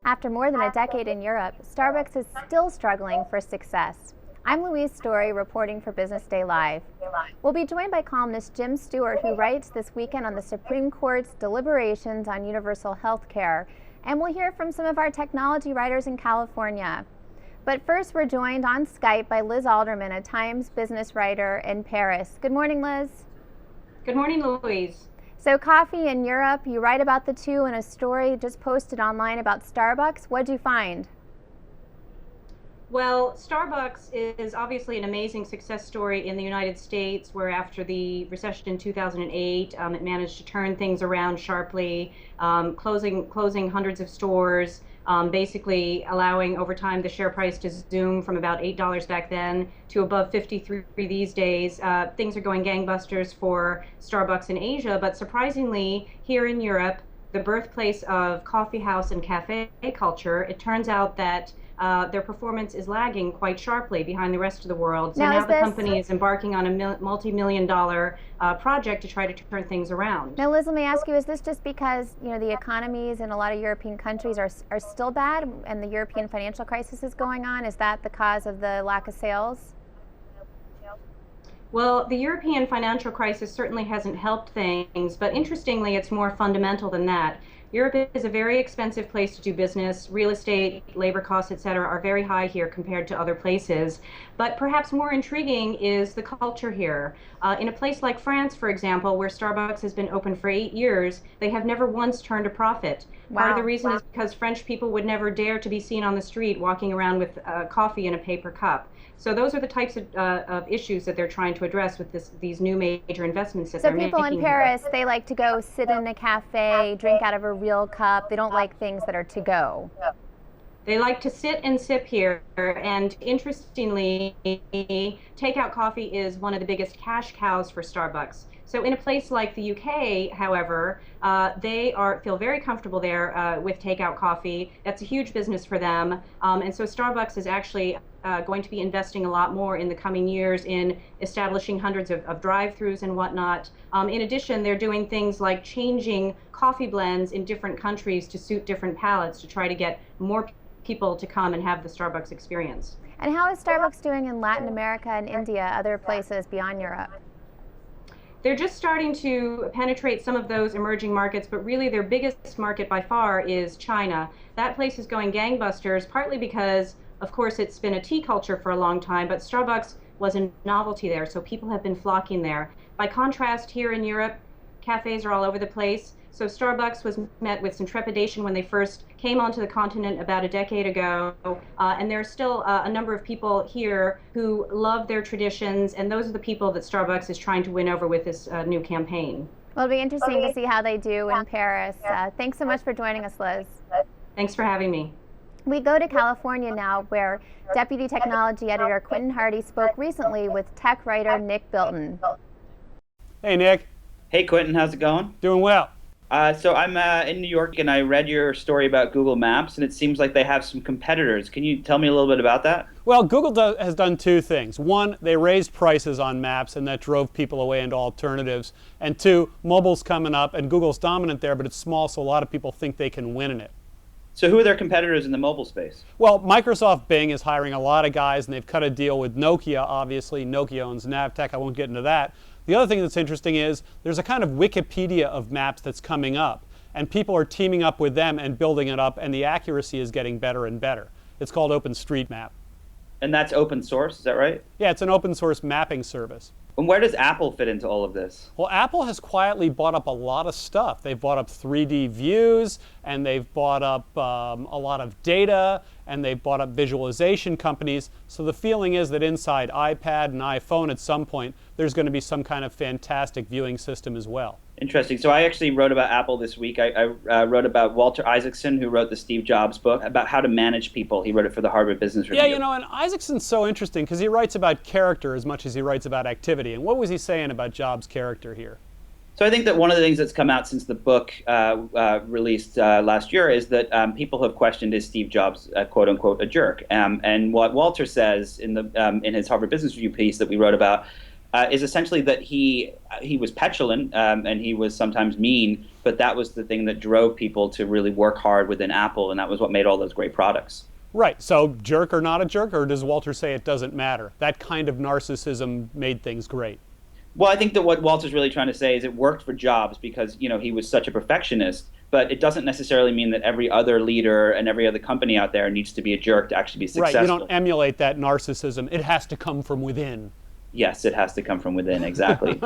After more than a decade in Europe, Starbucks is still struggling for success. I'm Louise Story, reporting for Business Day Live. We'll be joined by columnist Jim Stewart, who writes this weekend on the Supreme Court's deliberations on universal health care. And we'll hear from some of our technology writers in California. But first, we're joined on Skype by Liz Alderman, a Times business writer in Paris. Good morning, Liz. Good morning, Louise. So coffee in Europe, you write about the two in a story just posted online about Starbucks. What'd you find? Well, Starbucks is obviously an amazing success story in the United States, where after the recession in 2008, it managed to turn things around sharply, closing hundreds of stores, basically allowing over time the share price to zoom from about $8 back then to above 53 these days. Things are going gangbusters for Starbucks in Asia, but surprisingly, here in Europe, the birthplace of coffee house and cafe culture, it turns out that their performance is lagging quite sharply behind the rest of the world. So now the company is embarking on a multi-million-dollar project to try to turn things around. Now, Liz, let me ask you, is this just because the economies in a lot of European countries are still bad and the European financial crisis is going on? Is that the cause of the lack of sales? Well, the European financial crisis certainly hasn't helped things, but interestingly, it's more fundamental than that. Europe is a very expensive place to do business. Real estate, labor costs, et cetera, are very high here compared to other places. But perhaps more intriguing is the culture here. In a place like France, for example, where Starbucks has been open for 8 years, they have never once turned a profit. Wow. Part of the reason is because French people would never dare to be seen on the street walking around with coffee in a paper cup. So those are the types of issues that they're trying to address with these new major investments that they're making. So people in Paris, they like to go sit in a cafe, drink out of a real cup. They don't like things that are to go. They like to sit and sip here, and interestingly, takeout coffee is one of the biggest cash cows for Starbucks. So in a place like the UK, however, they feel very comfortable there with takeout coffee. That's a huge business for them. And so Starbucks is actually going to be investing a lot more in the coming years in establishing hundreds of drive-thrus and whatnot. In addition, they're doing things like changing coffee blends in different countries to suit different palates to try to get more people to come and have the Starbucks experience. And how is Starbucks doing in Latin America and India, other places beyond Europe? They're just starting to penetrate some of those emerging markets, but really their biggest market by far is China. That place is going gangbusters, partly because, of course, it's been a tea culture for a long time, but Starbucks was a novelty there, so people have been flocking there. By contrast, here in Europe, cafes are all over the place. So Starbucks was met with some trepidation when they first came onto the continent about a decade ago, and there are still a number of people here who love their traditions, and those are the people that Starbucks is trying to win over with this new campaign. Well, it'll be interesting to see how they do in Paris. Thanks so much for joining us, Liz. Thanks for having me. We go to California now, where Deputy Technology Editor Quentin Hardy spoke recently with tech writer Nick Bilton. Hey, Nick. Hey, Quentin. How's it going? Doing well. So I'm in New York, and I read your story about Google Maps, and it seems like they have some competitors. Can you tell me a little bit about that? Well, Google has done two things. One, they raised prices on maps, and that drove people away into alternatives. And two, mobile's coming up, and Google's dominant there, but it's small, so a lot of people think they can win in it. So who are their competitors in the mobile space? Well, Microsoft Bing is hiring a lot of guys, and they've cut a deal with Nokia, obviously. Nokia owns Navtech. I won't get into that. The other thing that's interesting is there's a kind of Wikipedia of maps that's coming up, and people are teaming up with them and building it up, and the accuracy is getting better and better. It's called OpenStreetMap. And that's open source, is that right? Yeah, it's an open source mapping service. And where does Apple fit into all of this? Well, Apple has quietly bought up a lot of stuff. They've bought up 3D views, and they've bought up a lot of data, and they've bought up visualization companies. So the feeling is that inside iPad and iPhone at some point, there's going to be some kind of fantastic viewing system as well. Interesting. So I actually wrote about Apple this week. I wrote about Walter Isaacson, who wrote the Steve Jobs book, about how to manage people. He wrote it for the Harvard Business Review. Yeah, and Isaacson's so interesting because he writes about character as much as he writes about activity. And what was he saying about Jobs' character here? So I think that one of the things that's come out since the book released last year is that people have questioned, is Steve Jobs, quote unquote, a jerk? And what Walter says in his Harvard Business Review piece that we wrote about is essentially that he was petulant, and he was sometimes mean, but that was the thing that drove people to really work hard within Apple, and that was what made all those great products. Right. So jerk or not a jerk, or does Walter say it doesn't matter? That kind of narcissism made things great. Well, I think that what Walter's really trying to say is it worked for Jobs because, he was such a perfectionist, but it doesn't necessarily mean that every other leader and every other company out there needs to be a jerk to actually be successful. Right. You don't emulate that narcissism. It has to come from within. Yes, it has to come from within, exactly.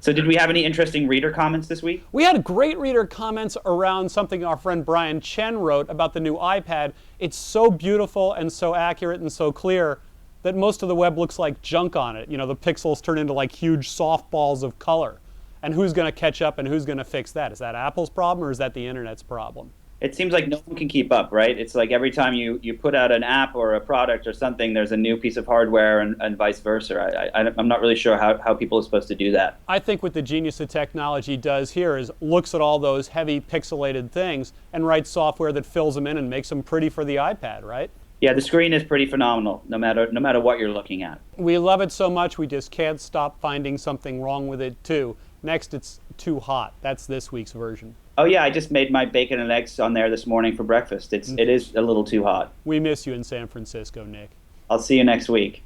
So did we have any interesting reader comments this week? We had great reader comments around something our friend Brian Chen wrote about the new iPad. It's so beautiful and so accurate and so clear that most of the web looks like junk on it. The pixels turn into like huge softballs of color. And who's going to catch up and who's going to fix that? Is that Apple's problem or is that the internet's problem? It seems like no one can keep up, right? It's like every time you put out an app or a product or something, there's a new piece of hardware and vice versa. I'm not really sure how people are supposed to do that. I think what the genius of technology does here is looks at all those heavy pixelated things and writes software that fills them in and makes them pretty for the iPad, right? Yeah, the screen is pretty phenomenal, no matter what you're looking at. We love it so much we just can't stop finding something wrong with it too. Next, it's too hot. That's this week's version. Oh yeah, I just made my bacon and eggs on there this morning for breakfast. It is a little too hot. We miss you in San Francisco, Nick. I'll see you next week.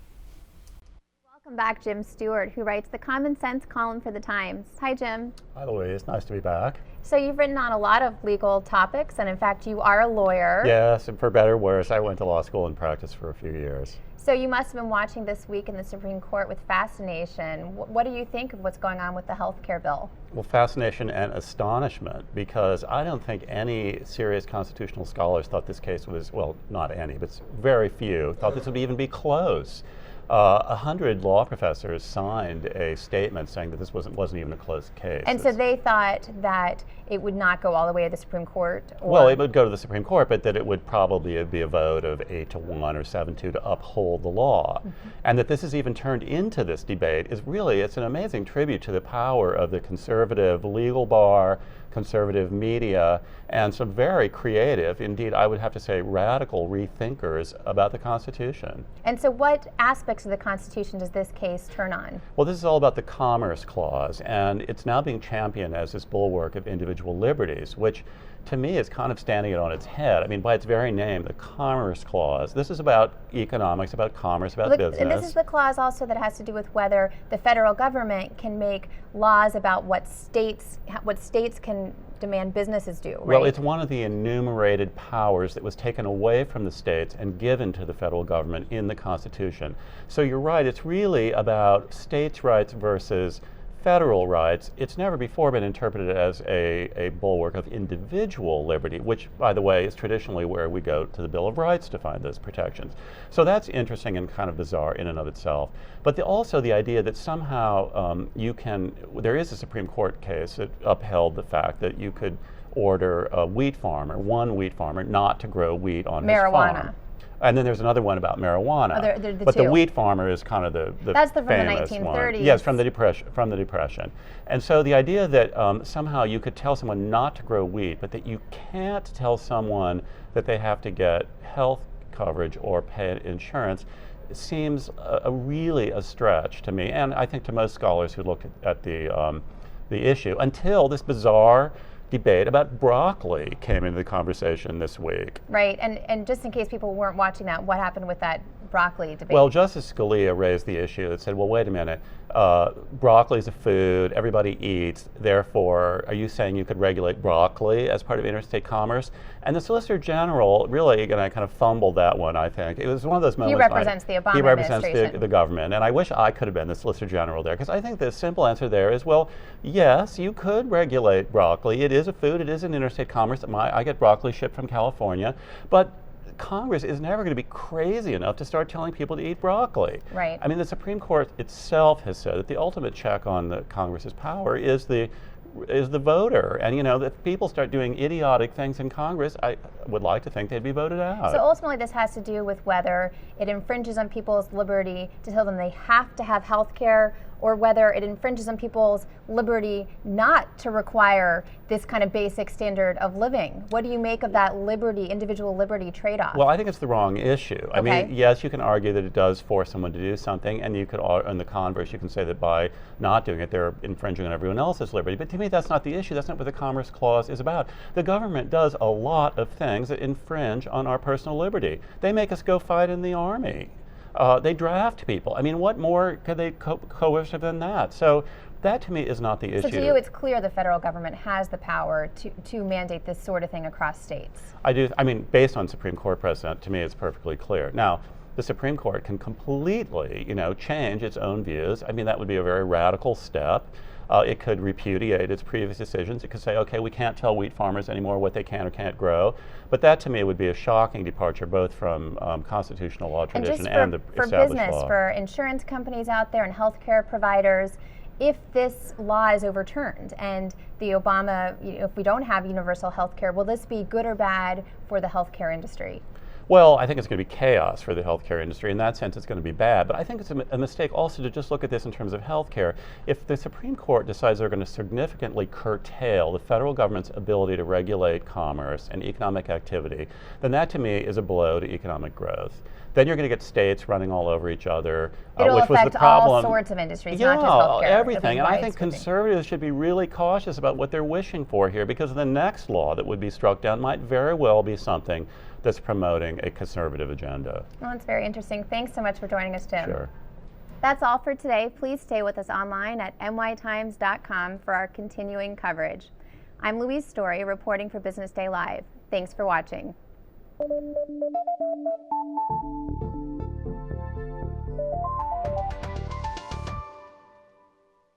Welcome back, Jim Stewart, who writes the Common Sense column for The Times. Hi, Jim. Hi, Louise. Nice to be back. So you've written on a lot of legal topics, and in fact, you are a lawyer. Yes, and for better or worse, I went to law school and practiced for a few years. So you must have been watching this week in the Supreme Court with fascination. What do you think of what's going on with the health care bill? Well, fascination and astonishment, because I don't think any serious constitutional scholars thought this case was, well, not any, but very few, thought this would even be close. 100 law professors signed a statement saying that this wasn't even a close case. And so they thought that it would not go all the way to the Supreme Court? Well, it would go to the Supreme Court, but that it would probably be a vote of 8-1 or 7-2 to uphold the law. Mm-hmm. And that this has even turned into this debate is really, it's an amazing tribute to the power of the conservative legal bar, conservative media, and some very creative, indeed I would have to say radical rethinkers about the Constitution. And so what aspects of the Constitution does this case turn on? Well, this is all about the Commerce Clause, and it's now being championed as this bulwark of individual liberties, which to me is kind of standing it on its head. I mean, by its very name, the Commerce Clause. This is about economics, about commerce, about business. And this is the clause also that has to do with whether the federal government can make laws about what states can demand businesses do, right? Well, it's one of the enumerated powers that was taken away from the states and given to the federal government in the Constitution. So you're right, it's really about states' rights versus federal rights. It's never before been interpreted as a bulwark of individual liberty, which, by the way, is traditionally where we go to the Bill of Rights to find those protections. So that's interesting and kind of bizarre in and of itself. But also the idea that somehow there is a Supreme Court case that upheld the fact that you could order one wheat farmer, not to grow wheat on his farm. And then there's another one about marijuana. But the wheat farmer is kind of the That's from the famous 1930s. one. Yes, from the Depression. And so the idea that somehow you could tell someone not to grow wheat, but that you can't tell someone that they have to get health coverage or pay insurance seems really a stretch to me, and I think to most scholars who looked at the issue, until this bizarre debate about broccoli came into the conversation this week. Right, and just in case people weren't watching that, what happened with that broccoli debate? Well, Justice Scalia raised the issue that said, well, wait a minute, broccoli is a food everybody eats, therefore, are you saying you could regulate broccoli as part of interstate commerce? And the Solicitor General really kind of fumbled that one, I think. It was one of those moments. He represents the Obama administration. He represents the the government, and I wish I could have been the Solicitor General there, because I think the simple answer there is, well, yes, you could regulate broccoli. It is a food, it is an interstate commerce. I get broccoli shipped from California, but Congress is never going to be crazy enough to start telling people to eat broccoli. Right. I mean, the Supreme Court itself has said that the ultimate check on the Congress's power is the voter. And if people start doing idiotic things in Congress, I would like to think they'd be voted out. So ultimately this has to do with whether it infringes on people's liberty to tell them they have to have health care, or whether it infringes on people's liberty not to require this kind of basic standard of living. What do you make of that liberty, individual liberty trade-off? Well, I think it's the wrong issue. I mean, yes, you can argue that it does force someone to do something, and you could, on the converse, you can say that by not doing it, they're infringing on everyone else's liberty. But to me, that's not the issue. That's not what the Commerce Clause is about. The government does a lot of things that infringe on our personal liberty. They make us go fight in the army. They draft people. I mean, what more could they coercive than that? So that to me is not the issue. So to you, it's clear the federal government has the power to mandate this sort of thing across states. I do. I mean, based on Supreme Court precedent, to me, it's perfectly clear. Now, the Supreme Court can completely, change its own views. I mean, that would be a very radical step. It could repudiate its previous decisions. It could say, okay, we can't tell wheat farmers anymore what they can or can't grow. But that, to me, would be a shocking departure, both from constitutional law tradition and the established law. For business, for insurance companies out there and healthcare providers, if this law is overturned and the Obama, if we don't have universal health care, will this be good or bad for the healthcare industry? Well, I think it's going to be chaos for the healthcare industry. In that sense, it's going to be bad. But I think it's a mistake also to just look at this in terms of healthcare. If the Supreme Court decides they're going to significantly curtail the federal government's ability to regulate commerce and economic activity, then that to me is a blow to economic growth. Then you're going to get states running all over each other, It'll which was affect the problem. all sorts of industries, Yeah, not just healthcare. everything. And I think conservatives should be really cautious about what they're wishing for here, because the next law that would be struck down might very well be something that's promoting a conservative agenda. Well, it's very interesting. Thanks so much for joining us, Jim. Sure. That's all for today. Please stay with us online at nytimes.com for our continuing coverage. I'm Louise Story, reporting for Business Day Live. Thanks for watching.